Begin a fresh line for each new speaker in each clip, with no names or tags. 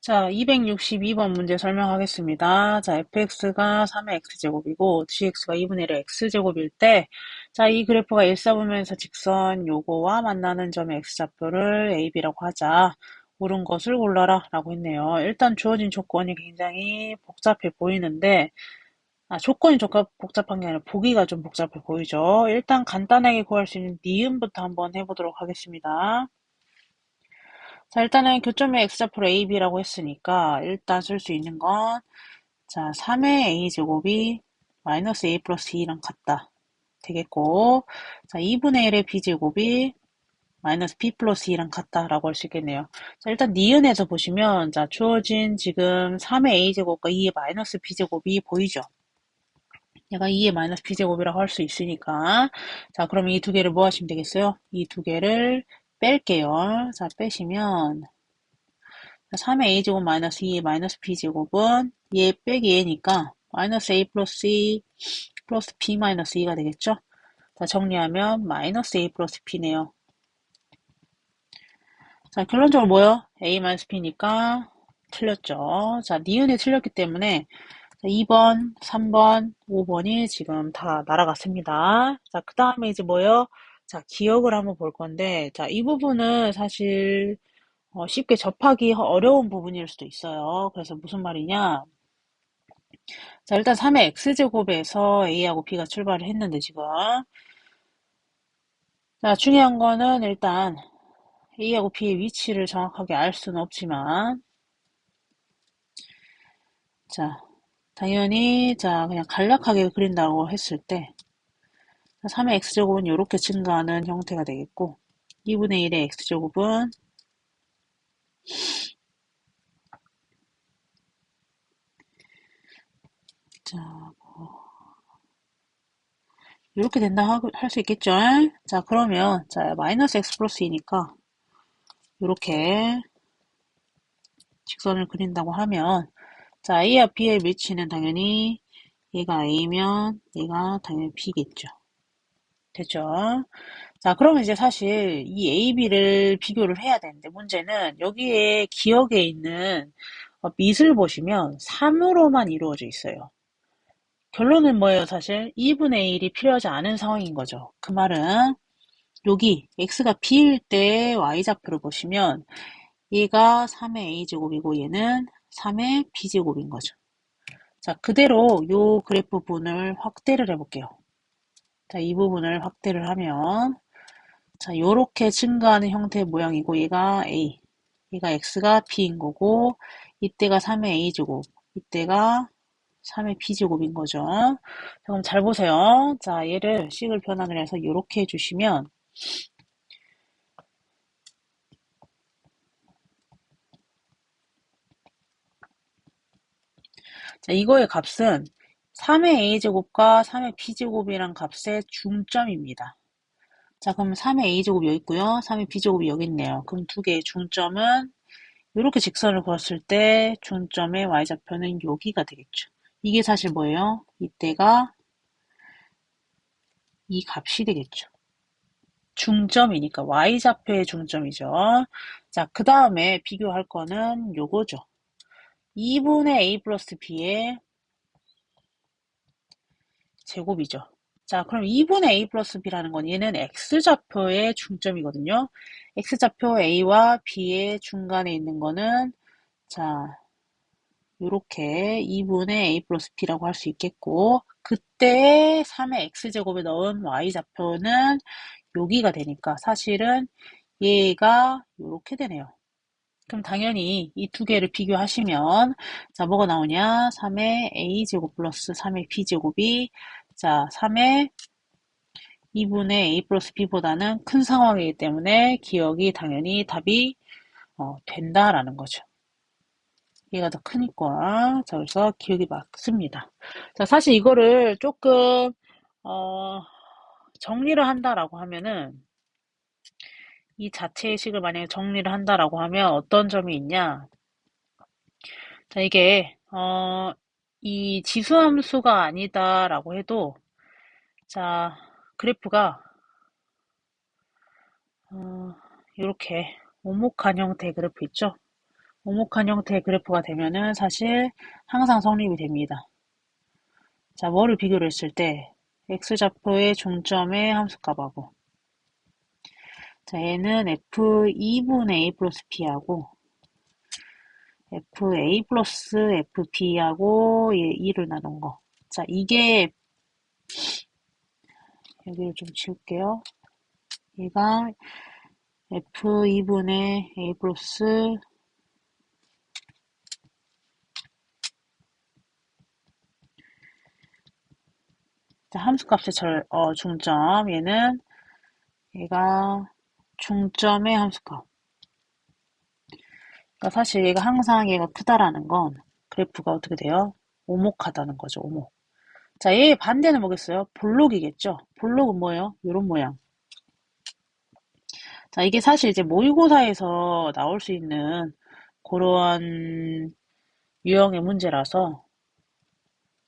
자, 262번 문제 설명하겠습니다. 자, fx가 3의 x제곱이고 gx가 2분의 1의 x제곱일 때, 자, 이 그래프가 일사분면에서 직선 요거와 만나는 점의 x좌표를 a, b라고 하자. 옳은 것을 골라라 라고 했네요. 일단 주어진 조건이 굉장히 복잡해 보이는데, 조건이 조금 복잡한 게 아니라 보기가 좀 복잡해 보이죠. 일단 간단하게 구할 수 있는 니은부터 한번 해보도록 하겠습니다. 자, 일단은 교점의 x좌표로 AB라고 했으니까 일단 쓸 수 있는 건 자, 3의 A제곱이 마이너스 A 플러스 2랑 같다. 되겠고 자, 2분의 1의 B제곱이 마이너스 B 플러스 2랑 같다라고 할 수 있겠네요. 자, 일단 니은에서 보시면 자, 주어진 지금 3의 A제곱과 2의 마이너스 B제곱이 보이죠? 얘가 2의 마이너스 B제곱이라고 할 수 있으니까 자, 그럼 이 두 개를 뭐 하시면 되겠어요? 이 두 개를 뺄게요. 자, 빼시면 3의 a제곱 마이너스 2의 마이너스 b제곱은 얘 빼기 얘니까 마이너스 a 플러스 2 플러스 b 마이너스 2가 되겠죠? 자, 정리하면 마이너스 a 플러스 b네요. 자, 결론적으로 뭐요? a 마이너스 b니까 틀렸죠. 자, 니은이 틀렸기 때문에 2번, 3번, 5번이 지금 다 날아갔습니다. 자, 그 다음에 이제 뭐요? 자, 기억을 한번 볼 건데, 자, 이 부분은 사실 쉽게 접하기 어려운 부분일 수도 있어요. 그래서 무슨 말이냐? 자, 일단 3의 x제곱에서 a하고 b가 출발을 했는데 지금 자, 중요한 거는 일단 a하고 b의 위치를 정확하게 알 수는 없지만 자, 당연히 자, 그냥 간략하게 그린다고 했을 때 3의 x제곱은 이렇게 증가하는 형태가 되겠고 2분의 1의 x제곱은 자, 이렇게 된다 할 수 있겠죠? 자, 그러면 자, 마이너스 x 플러스 2니까 이렇게 직선을 그린다고 하면 자, A와 B의 위치는 당연히 얘가 A면 얘가 당연히 B겠죠. 됐죠? 자, 그러면 이제 사실 이 A, B를 비교를 해야 되는데 문제는 여기에 기억에 있는 밑을 보시면 3으로만 이루어져 있어요. 결론은 뭐예요, 사실? 2분의 1이 필요하지 않은 상황인 거죠. 그 말은 여기 x가 b일 때 y좌표를 보시면 얘가 3의 a제곱이고 얘는 3의 b제곱인 거죠. 자, 그대로 요 그래프 부분을 확대를 해볼게요. 자, 이 부분을 확대를 하면 자, 요렇게 증가하는 형태의 모양이고 얘가 a, 얘가 x가 b인 거고 이때가 3의 a제곱, 이때가 3의 b제곱인 거죠. 자, 그럼 잘 보세요. 자, 얘를 식을 변환을 해서 요렇게 해주시면 자, 이거의 값은 3의 a제곱과 3의 b제곱이란 값의 중점입니다. 자, 그럼 3의 a제곱이 여기 있고요. 3의 b제곱이 여기 있네요. 그럼 두 개의 중점은 이렇게 직선을 그었을 때 중점의 y좌표는 여기가 되겠죠. 이게 사실 뭐예요? 이때가 이 값이 되겠죠. 중점이니까 y좌표의 중점이죠. 자, 그 다음에 비교할 거는 요거죠. 2분의 a 플러스 b의 제곱이죠. 자, 그럼 2분의 a 플러스 b라는 건 얘는 x좌표의 중점이거든요. x좌표 a와 b의 중간에 있는 거는 자, 요렇게 2분의 a 플러스 b라고 할 수 있겠고 그때 3의 x제곱에 넣은 y좌표는 여기가 되니까 사실은 얘가 요렇게 되네요. 그럼 당연히 이 두 개를 비교하시면 자, 뭐가 나오냐? 3의 a제곱 플러스 3의 b제곱이 자, 3의 2분의 a 플러스 b보다는 큰 상황이기 때문에 기억이 당연히 답이 된다라는 거죠. 얘가 더 크니까. 자, 그래서 기억이 맞습니다. 자, 사실 이거를 조금 정리를 한다라고 하면은 이 자체의 식을 만약에 정리를 한다라고 하면 어떤 점이 있냐? 자, 이게 이 지수함수가 아니다라고 해도 자, 그래프가 이렇게 오목한 형태의 그래프 있죠? 오목한 형태의 그래프가 되면은 사실 항상 성립이 됩니다. 자, 뭐를 비교를 했을 때 x좌표의 중점의 함수값하고 자, 얘는 f2분의 a 플러스 p하고 fa 플러스 fp하고 2를 나눈 거. 자, 이게 여기를 좀 지울게요. 얘가 f2분의 a 플러스 자, 함수값의 중점 얘가 중점의 함수값. 그러니까 사실 얘가 항상 얘가 크다라는 건 그래프가 어떻게 돼요? 오목하다는 거죠. 오목. 자, 얘의 반대는 뭐겠어요? 볼록이겠죠. 볼록은 뭐예요? 이런 모양. 자, 이게 사실 이제 모의고사에서 나올 수 있는 그러한 유형의 문제라서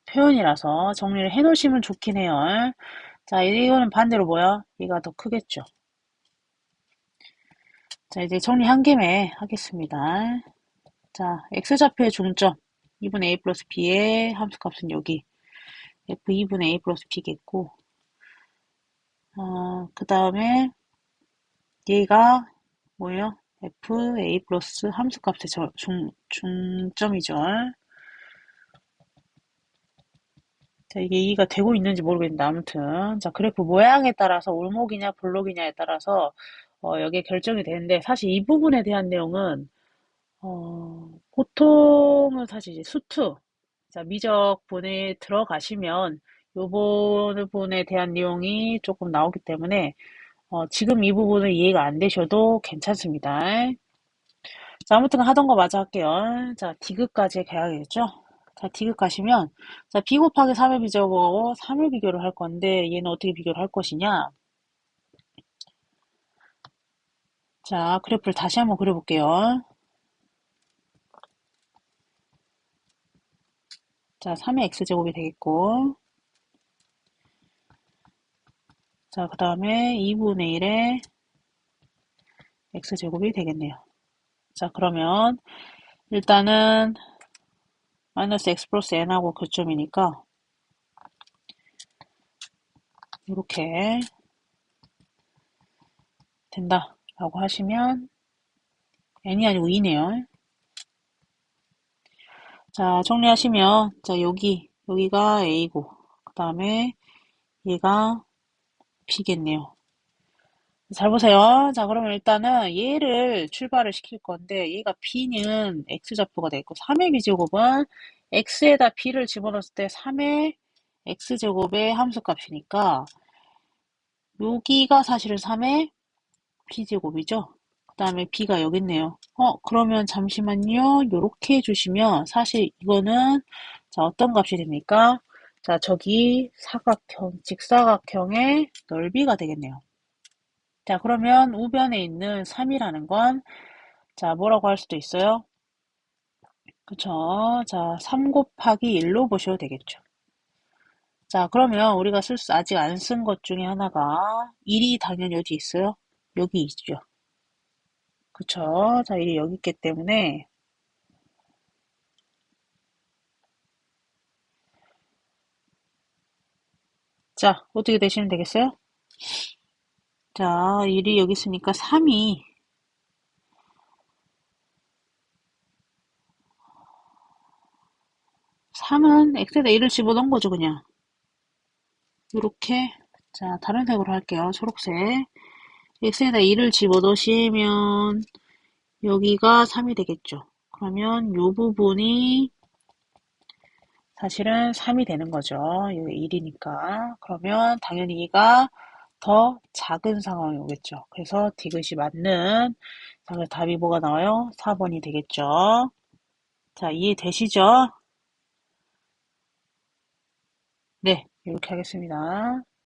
표현이라서 정리를 해 놓으시면 좋긴 해요. 자, 이거는 반대로 뭐야? 얘가 더 크겠죠. 자, 이제 정리한 김에 하겠습니다. 자, x좌표의 중점 2분의 a 플러스 b의 함수값은 여기 f2분의 a 플러스 b겠고 그 다음에 얘가 뭐예요? fa 플러스 함수값의 중점이죠. 자, 이게 이해가 되고 있는지 모르겠는데 아무튼 자, 그래프 모양에 따라서 올목이냐 볼록이냐에 따라서 여기에 결정이 되는데 사실 이 부분에 대한 내용은 보통은 사실 이제 수투 자, 미적분에 들어가시면 요 부분에 대한 내용이 조금 나오기 때문에 지금 이 부분은 이해가 안 되셔도 괜찮습니다. 자, 아무튼 하던 거 마저 할게요. 자, 디귿까지 가야겠죠? 자, 디귿 가시면 자, b 곱하기 3의 비제곱하고 3을 비교를 할 건데 얘는 어떻게 비교를 할 것이냐? 자, 그래프를 다시 한번 그려볼게요. 자, 3의 x제곱이 되겠고 자, 그 다음에 2분의 1의 x제곱이 되겠네요. 자, 그러면 일단은 마이너스 x 플러스 n하고 교점이니까 이렇게 된다라고 하시면 n이 아니고 2네요. 자, 정리하시면 자, 여기가 a고 그 다음에 얘가 b겠네요. 잘 보세요. 자, 그러면 일단은 얘를 출발을 시킬 건데 얘가 b는 x좌표가 되겠고 3의 b제곱은 x에다 b를 집어넣었을 때 3의 x제곱의 함수값이니까 여기가 사실은 3의 b제곱이죠. 그 다음에 b가 여기 있네요. 그러면 잠시만요. 요렇게 해주시면 사실 이거는 자, 어떤 값이 됩니까? 자, 저기 직사각형의 넓이가 되겠네요. 자, 그러면 우변에 있는 3이라는 건, 자, 뭐라고 할 수도 있어요? 그쵸? 자, 3 곱하기 1로 보셔도 되겠죠. 자, 그러면 우리가 아직 안 쓴 것 중에 하나가 1이 당연히 어디 있어요? 여기 있죠. 그쵸? 자, 1이 여기 있기 때문에, 자, 어떻게 되시면 되겠어요? 자, 1이 여기 있으니까 3은 x에다 1을 집어넣은 거죠, 그냥. 이렇게. 자, 다른 색으로 할게요. 초록색. x에다 1을 집어넣으시면 여기가 3이 되겠죠. 그러면 이 부분이 사실은 3이 되는 거죠. 여기 1이니까. 그러면 당연히 이가 더 작은 상황이 오겠죠. 그래서 디귿이 맞는 자, 그래서 답이 뭐가 나와요? 4번이 되겠죠. 자, 이해되시죠? 네, 이렇게 하겠습니다.